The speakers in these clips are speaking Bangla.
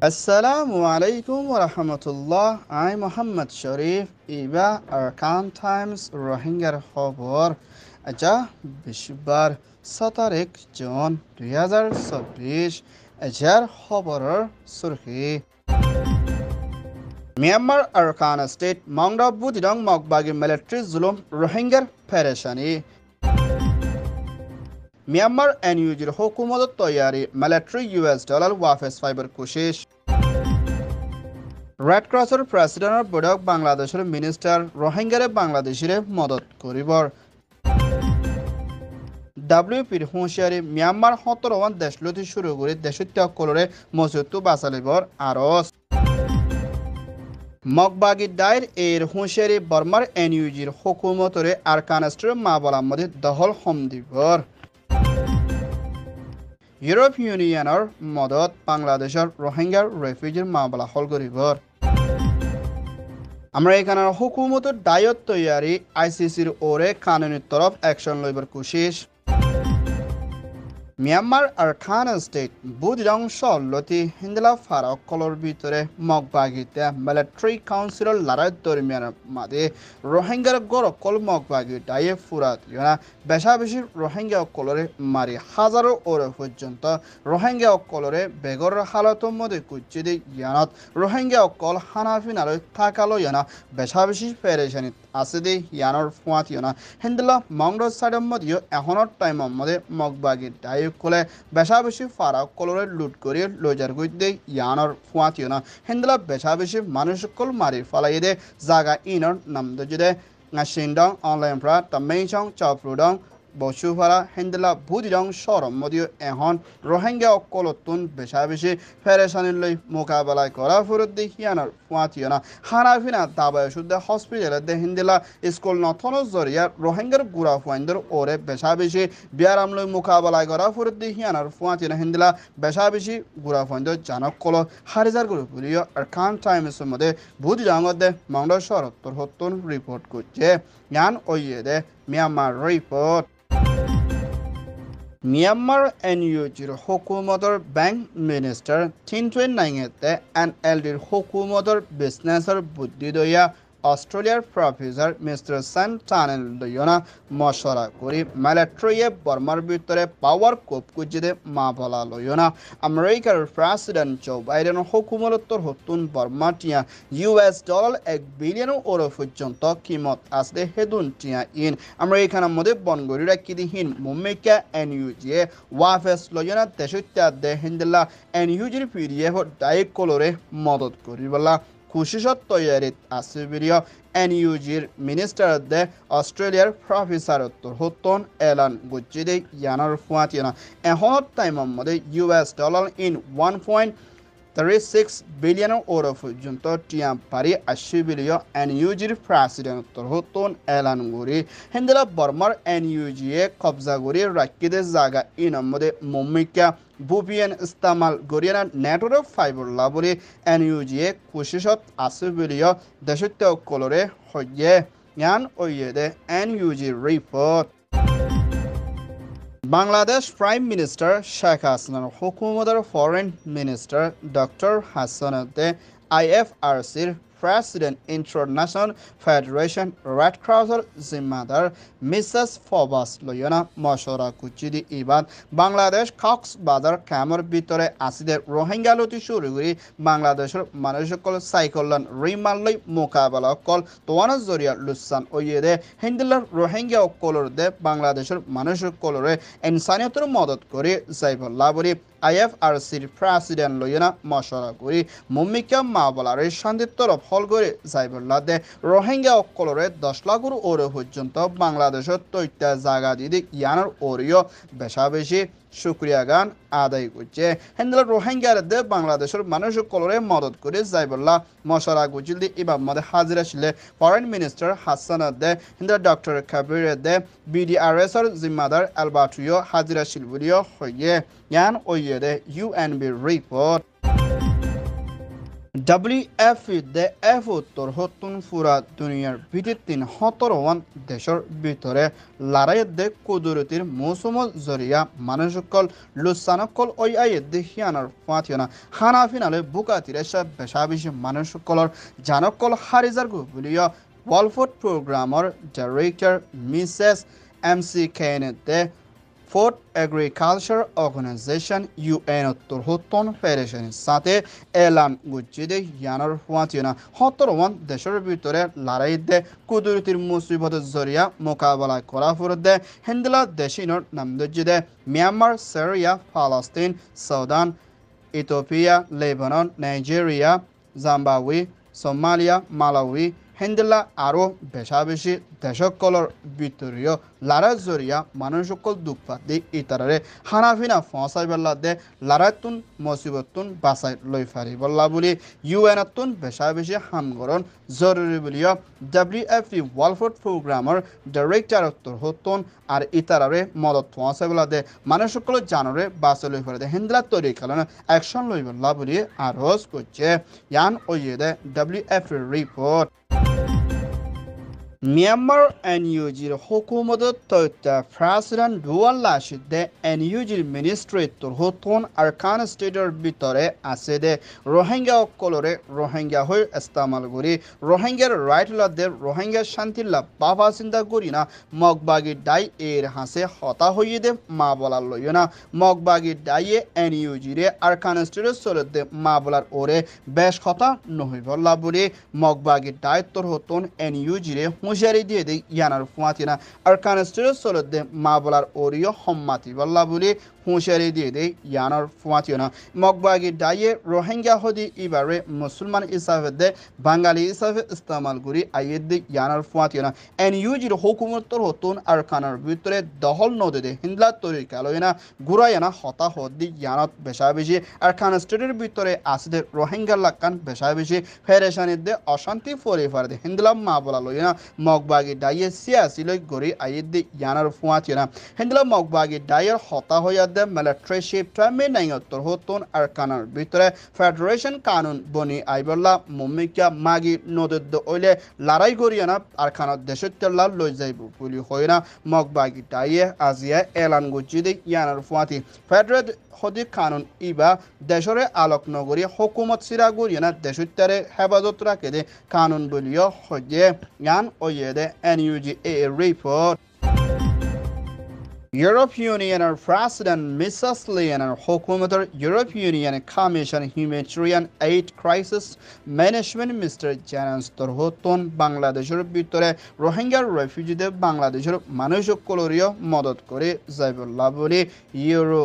Assalamu alaikum wa rahmatullah. I'm Muhammad Sharif. Iba Arkan Times Rohingya খবর আজা বিশবার 17 জুন 2024 এজার খবরের সুরখি মিয়ানমার আরকান স্টেট মংডা বুদিদং মগবাগি মিলিটারি জুলুম রোহিঙ্গার পেরেশানি মিয়ানমার এনইউজির হুকুমত তৈয়ারি মিলিটারি $US ওয়াফেস ফাইবার কোশিশ রেড ক্রসের প্রেসিডেন্টের বৈঠক বাংলাদেশের মিনিস্টার রোহিঙ্গারে বাংলাদেশিরে মদত করিবর WPর হুঁশিয়ারি মিয়ানমার 17 দেশলতি শুরু করে দেশত্যাগ কলরে মজুতু বাঁচালিবর আরস মগবাগি দায়ের এর হুঁশিয়ারি বর্মার এনইউজির হুকুমতরে আরকানস্টের মা বলামদে দহল হমদিবর ইউরোপ ইউনিয়নের মদত বাংলাদেশের রোহিঙ্গার রেফিউজির মামলা হল করিবর আমেরিকানের হুকুমতের দায়ত তৈয়ারি ICCর ওরে কানুনের তরফ অ্যাকশন লইবার কোশিশ মিয়ানমার আরকান স্টেট বুদিদং সলতি হিন্দলা ফারাক কলর ভিতরে মগবাগিতে মিলিটারি কাউন্সিলর লড়াই দরমিয়ান মাদে রোহিঙ্গার গরকল মগবাগি দায়ে ফুরাত ইয়না বেশা বেশি রোহিঙ্গা কলরে মারি হাজারো ওরে পর্যন্ত রোহিঙ্গা কলরে বেগর হালতর মধ্যে কুচিদি ইয়ানত রোহিঙ্গা কল হানাফিনালৈ থাকালো ইয়ানা বেশা বেশি পেরেশানি আছে দে ইয়ানোর ফুয়াত ইয়না হিন্দলা মংডর সাইডের মধ্যে এখনের টাইমের মধ্যে মগবাগি দায়ে কলে বেশা বেশি ফারাক কলরে লুট করে লজার গইতে ইয়ানোর ফুয়াত ইয়না হিন্দলা বেশা বেশি মানুষ কল মারি ফালাই দে জাগা ইনর নাম দে Ngashindong online pra tamechong chaprudong বসুফারা হেন্দলা বুদিদং সরম মদিও এখন রোহিঙ্গা অকলতুন বেশা বেশি পেরেশানিলৈ মোকাবেলায় করা ফুরত দেখিয়ানোর ফুয়াতিয়না হানাফিনা দাবায় শুদ্ধ হসপিটালে দে হিন্দিলা স্কুল নথনের জরিয়া রোহিঙ্গার গুড়া ফুয়াইন্দর ওরে বেশা বেশি বিয়ারামলৈ মোকাবেলায় করা ফুরত দেখিয়ানোর ফুয়াতিয়না হিন্দিলা বেশা বেশি গুড়া ফুয়াইন্দর জানক কল হারিজার গুরু বুলিও আরকান টাইমসের মধ্যে বুদিদংত দে মংড সরত্তর হত্তন রিপোর্ট করছে জ্ঞান ওইয়ে দে মিয়ানমার রিপোর্ট মিয়ানমার এনইউজির হুকুমতৰ ব্যাংক মিনিস্টার থিনটুয়েন নাইঙেতে NLDৰ হুকুমতৰ বিজনেসৰ বুদ্ধি দয়া অস্ট্রেলিয়ার প্রফেসর মিস্টার সান টানেল দয়না মশরা করি মিলিটারিয়ে বর্মার ভিতরে পাওয়ার কোপ কুজিদে মা বলা লয়না আমেরিকার প্রেসিডেন্ট জো বাইডেন হুকুমতর হতুন বর্মা টিয়া $1 1 বিলিয়ন ওর পর্যন্ত কিমত আসলে হেদুন টিয়া ইন আমেরিকানের মধ্যে বনগরি রাখিদিহীন মুম্মিকা এনইউজিয়ে ওয়াফেস লয়না দেশত্যা দে হিন্দলা এনইউজির পিডিএফ ডাইক কলরে মদত করিবলা খুশিশত তৈয়ারিত আছে বিরিয় এনইউজির মিনিস্টার দে অস্ট্রেলিয়ার প্রফেসর হতন এলান গুজিদে ইয়ানার ফুয়াতিয়না এহনত টাইমের মধ্যে $1 ইন 1.36 বিলিয়ন ওর পর্যন্ত টিয়া পারি 80 বিলিয়ন এনইউজির প্রেসিডেন্ট হতন এলান গুরি হিন্দলা বর্মার এনইউজিয়ে কবজা গুরি রাখিদে জায়গা ইনের মধ্যে মুম্মিকা বুপিএন ইস্তেমাল গরিয়ানা নেটওয়ার্ক ফাইবার লাবলি এনইউজিয়ে কোশিশত আছে বিলিয়ন দেশত্য কলরে হয়ে জ্ঞান ওইয়ে দে NUG report Bangladesh prime minister Sheikh হাসিনার হুকুমতের ফরেন মিনিস্টার ডক্টর হাসানতে IFRCর প্রেসিডেন্ট ইন্টারন্যাশনাল ফেডারেশন রেড ক্রসের জিম্মাদার মিসেস ফবাস লয়না মশরা কুচিদি ইবাদ বাংলাদেশ কক্সবাজার ক্যাম্পের ভিতরে আসিদের রোহিঙ্গা লতি শুরু করে বাংলাদেশের মানুষসকল সাইকলন রিমাললৈ মোকাবেলা কল তোয়ানোর জরিয়া লুসান ওইয়ে হিন্দিলার রোহিঙ্গা কলর দে বাংলাদেশের মানুষসকলরে ইনসানিয়তের মদত করে যাইবল্লা বলি IFRCর প্রেসিডেন্ট লয়না মশরা করি মুম্মিকা মাবলারে শান্তির তরফ হল করে যাইবল্লা দে রোহিঙ্গা কলরে 10 লাখর ওরে পর্যন্ত বাংলাদেশের তৈত্য জায়গা দিদি ইয়ানোর ওরিও বেশা বেশি শুক্রিয়া গান আদায় করছে হিন্দলা রোহিঙ্গার দে বাংলাদেশের মানুষ কলরে মদত করে যাইবল্লা মশরা গুজিল দি ইমাম মধ্যে হাজিরা ছিলে ফরেন মিনিস্টার হাসান দে হিন্দলা ডক্টর কাবির দে BDRSর জিম্মাদার অ্যালবার্টিও হাজিরা শিলবুলিও হয়ে জ্ঞান ওইয়ে দে UNB রিপোর্ট WFP de উত্তর হতুন ফুরা দুনিয়ার ভিত্তির 17 দেশের ভিতরে লড়াইয়ে কুদরতির মৌসুম জরিয়া মানুষকল লুসানকল ওই আইয়ে হিয়ানার ফাতিয়না হানা ফিনালে বুকাতিরেসা বেশা বেশি মানুষকলর জানকল হারিজার গুলিয় ওয়ালফুড প্রোগ্রামর ডাইরেক্টর মিসেস MC কেনেতে ফুড এগ্রিকালচার অর্গানাইজেশন UN উত্তর হতন ফেডারেশনের সাথে এলান গুচ্ছিদে ইয়ানোর ফাতিয়না 17 দেশের ভিতরে লড়াইতে কুদরতির মুসিবতের জরিয়া মোকাবেলা করা ফুরদে হিন্দলা দেশিনর নামদজ্জিদে মিয়ানমার সিরিয়া ফালাস্তিন Sudan Ethiopia Lebanon Nigeria Zimbabwe Somalia Malawi হিন্দলা আরও বেশা বেশি দেশকলর ভিতরীয় লড়াই জরিয়া মানুষকল দুঃখপাত দি ইতারে হানাফিনা ফসাই বেলা দে লড়াইতুন মুসিবতুন বাসাই লই ফারি বল্লা বলি UN বেশা বেশি হামগরণ জরুরি বলিও WFP ওয়ার্ল্ড প্রোগ্রামার ডাইরেক্টর উত্তর হতন আর ইতারে মদত ফসাই বেলা দে মানুষকল জানরে বাসাই লই ফারি দে হিন্দলা তৈরি কারণে অ্যাকশন লই বল্লা বলি আরজ করছে ইয়ান ওয়ে দে WFP রিপোর্ট Myanmar NUG'র হুকুমত তৈতা প্রেসিডেন্ট দুয়াল্লাশিদে NUG'র মিনিস্ট্রি হতন আরকান স্টেটের ভিতরে আছে দে রোহিঙ্গা অকলরে রোহিঙ্গা হয়ে ইস্তেমাল করি রোহিঙ্গার রাইট লাদে রোহিঙ্গা শান্তিল্লা বাবা চিন্তা করি না মগবাগি ডাই এর হাসে হতা হইয়ে দে মা বলার লইয় না মগবাগি ডাইয়ে NUG'রে আরকান স্টেটের চলে দে মা বলার ওরে বেশ হতা নহই বললা বলে মগবাগি ডাই তোর হতন NUG'রে হুঁশিয়ারি দিয়ে দেয় ইয়ানার ফুয়াতিনা আরকান স্টেটের চলে দে মা বলার ওরিও সম্মাতি বললা বলে হুঁশিয়ারি দিয়ে দেয় ইয়ানার ফুয়াতিনা মগবাগি ডাইয়ে রোহিঙ্গা হদি এবারে মুসলমান হিসাবে দে বাঙালি হিসাবে ইস্তেমাল করি আইয়ে দে ইয়ানার ফুয়াতিনা NUG'র হুকুমতর হতুন আরকানের ভিতরে দহল নদী দে হিন্দলা তরিকা লইনা ঘুরাইনা হতা হদি ইয়ানত বেশা বেশি আরকান স্টেটের ভিতরে আসে রোহিঙ্গা লাকান বেশা বেশি ফেরেশানির দে অশান্তি ফরিফার দে হিন্দলা মা বলা লইনা মগবাগি ডাইয়ে সিয়াসি লই গড়ি আইয়ে দে ইয়ানার ফুয়াতিনা হিন্দলা মগবাগি ডাইয়ের হতা হইয়া দে মিলিটারি শিফটা মেনাইয়তর হতুন আরকানের ভিতরে ফেডারেশন কানুন বনি আইবল্লা মুমিকা মাগি নদদ ওইলে লড়াই করিয়ানা আরকানত দেশত্যাল্লা লই যাইব বলি হইনা মগবাগি ডাইয়ে আজিয়া এলান গুজি দে ইয়ানার ফুয়াতি ফেডারেট হদি কানুন ইবা দেশরে আলোক নগরী হুকুমত সিরা গরিয়ানা দেশত্যারে হেফাজত রাখে দে কানুন বলিও হইয়ে ইয়ান ওয়ে দে NUG a report European Union President Mrs. Leyen Hukumatar European Union Commission Humanitarian Aid Crisis Management Mr. Janes Torhoton বাংলাদেশের ভিতরে রোহিঙ্গা রেফিউজিদের বাংলাদেশের মানুষকলরিও মদত করে যাইবল্লা বলে ইউরো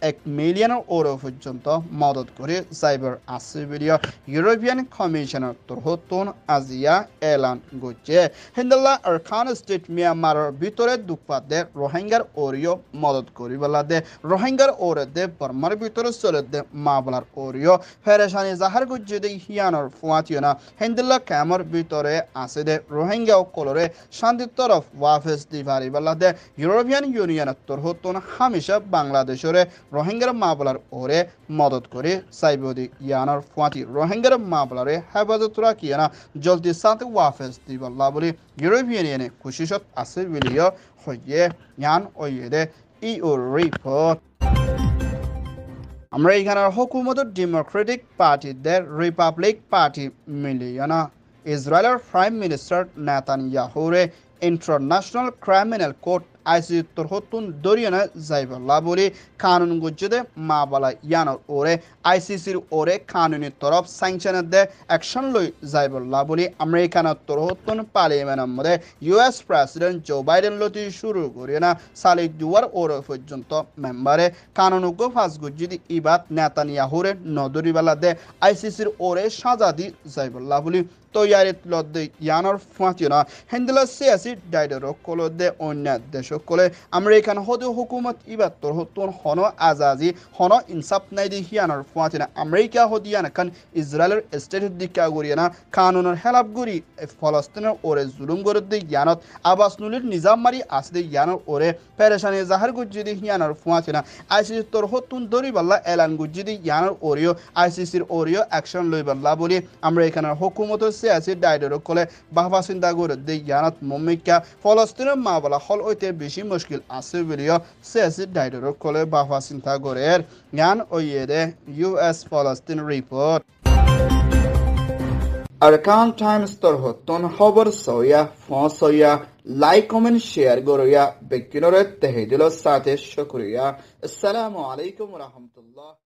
1 মিলিয়ন ইউরো পর্যন্ত মদত করে সাইবার আসিবিলিয়া ইউরোপিয়ান কমিশনার তরহতুন আজিয়া এলান গুছে হিন্দলা আরকান স্টেট মিয়ানমারের ভিতরে দুঃখপাতে রোহিঙ্গার ওরিও মদত করিবেলা দে রোহিঙ্গার ওরে দে বর্মার ভিতরে চলে দে মাবলার ওরিও ফেরেশানি জাহার গুজে দে হিয়ানর ফুয়াতিয়না হিন্দলা ক্যামর ভিতরে আছে দে রোহিঙ্গা কলরে শান্তির তরফ ওয়াফেস দিভারিবেলা দে ইউরোপিয়ান ইউনিয়ন তরহতুন হামেশা বাংলাদেশের রোহিঙ্গার মাবলার ওরে মদত করে সাইবদি ইয়ানার ফুয়াতি রোহিঙ্গার মাবলারে হেফাজত রাখিয়ানা জলদি সাথে ওয়াফেস দিবল্লা বলি ইউরোপিয়ান ইউনিয়নে খুশিশত আছে বিলিও হইয়ে ইয়ান ওইদে ইউ রিপোর্ট আমরা এখানের হুকুমত ডেমোক্রেটিক পার্টিদের রিপাবলিক পার্টি মিলিয়না ইসরায়েলের প্রাইম মিনিস্টার নেতানিয়াহুরে ইন্টারন্যাশনাল ক্রিমিনাল কোর্ট ICC হতুন দরিয়ানা যাইবল্লা বলে কানুন গুজে মাবালা ইয়ানোর ওরে ICCর ওরে কানুনি তরফ স্যাংশনের দে অ্যাকশন লই যাইবল্লা বলে আমেরিকানের হতুন পার্লিয়ামেন্টের মধ্যে US প্রেসিডেন্ট জো বাইডেন লতি শুরু করিয়া সালি দুয়ার ওরে পর্যন্ত মেম্বারে কানুনজ্ঞ ফাঁস গুজি ইবাদ নেতানিয়াহুরে নদরিবেলা দে ICCর ওরে সাজা দি যাইবল্লা বলে তৈয়ারিত লদ্দে ইয়ানোর ফাঁচিনা হেন্দেলা সিয়াসি ডাইডার কলদে অন্য দেশ কলে আমেরিকান হদে হুকুমত ইবাত্তর হতুন হন আজাজি হন ইনসাফ নাই দি হিয়ানোর ফাঁচিনা আমেরিকা হদিয়ানা খান ইসরায়েলের স্টেটের দিকে গড়িয়ানা কানুনের হেলাপ গুড়ি ফলস্তিনের ওরে জুলুম গরদ্দে ইয়ানত আবাস নুলির নিজাম মারি আসদে ইয়ানোর ওরে পেরেশানি জাহার গুজ্জিদি হিয়ানোর ফুয়াছিনা আইসিসি তোর হতুন দরিবাল্লা এলান গুজ্জিদি ইয়ানোর ওরিও আইসিসির ওরিও অ্যাকশন লইবাল্লা বলি আমেরিকানের হুকুমতের সিয়াসি ডাইডর কলে বাহবা চিন্তা গরদ্দে ইয়ানত মমিকা ফলস্তিনের মাবলা হল ওইতে বেশি মুশকিল আছে বলিও সিয়াসি ডাইডর কলে বাহবা চিন্তা গরের জ্ঞান ওইয়েদে ইউএস ফলস্তিন রিপোর্ট Arkan Times torhotton খবর সয়া ফসয়া লাইক কমেন্ট শেয়ার গরয়া বেকিনরে তেহেদিল সাথে শুকরিয়া আসসালামু আলাইকুম ওয়া রাহমাতুল্লাহ